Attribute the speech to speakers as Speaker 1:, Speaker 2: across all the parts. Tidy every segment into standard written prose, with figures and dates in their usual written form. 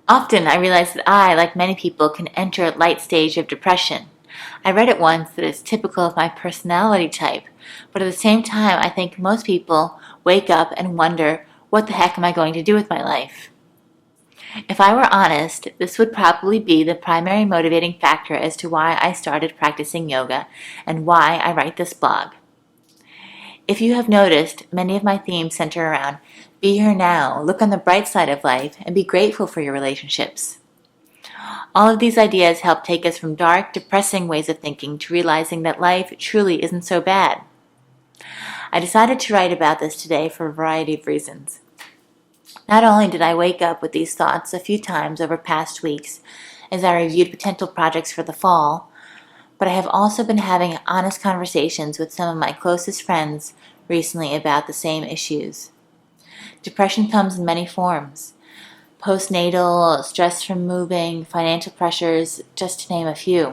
Speaker 1: Often I realize that I, like many people, can enter a light stage of depression. I read it once that it's typical of my personality type, but at the same time I think most people wake up and wonder, what the heck am I going to do with my life? If I were honest, this would probably be the primary motivating factor as to why I started practicing yoga and why I write this blog. If you have noticed, many of my themes center around be here now, look on the bright side of life, and be grateful for your relationships. All of these ideas help take us from dark, depressing ways of thinking to realizing that life truly isn't so bad. I decided to write about this today for a variety of reasons. Not only did I wake up with these thoughts a few times over past weeks as I reviewed potential projects for the fall, but I have also been having honest conversations with some of my closest friends recently about the same issues. Depression comes in many forms: postnatal, stress from moving, financial pressures, just to name a few.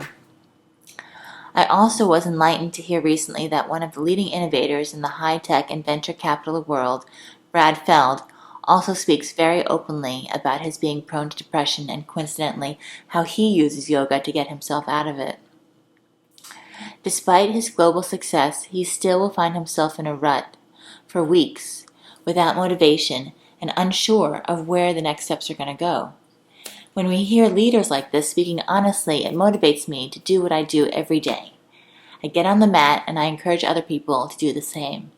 Speaker 1: I also was enlightened to hear recently that one of the leading innovators in the high-tech and venture capital world, Brad Feld, also speaks very openly about his being prone to depression and coincidentally how he uses yoga to get himself out of it. Despite his global success, he still will find himself in a rut for weeks without motivation and unsure of where the next steps are going to go. When we hear leaders like this speaking honestly, it motivates me to do what I do every day. I get on the mat and I encourage other people to do the same.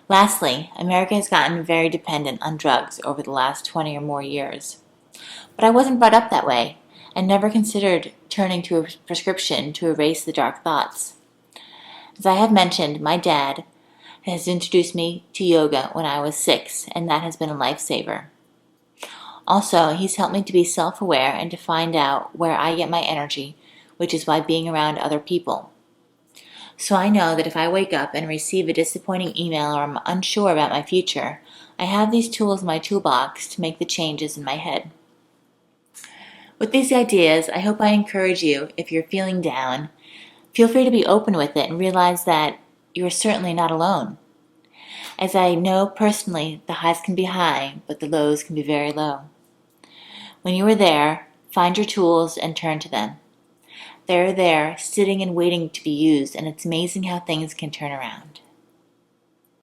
Speaker 1: Lastly, America has gotten very dependent on drugs over the last 20 or more years. But I wasn't brought up that way and never considered turning to a prescription to erase the dark thoughts. As I have mentioned, my dad has introduced me to yoga when I was 6, and that has been a lifesaver. Also, he's helped me to be self-aware and to find out where I get my energy, which is by being around other people. So I know that if I wake up and receive a disappointing email or I'm unsure about my future, I have these tools in my toolbox to make the changes in my head. With these ideas, I hope I encourage you, if you're feeling down, feel free to be open with it and realize that you are certainly not alone. As I know personally, the highs can be high, but the lows can be very low. When you are there, find your tools and turn to them. They're there, sitting and waiting to be used, and it's amazing how things can turn around.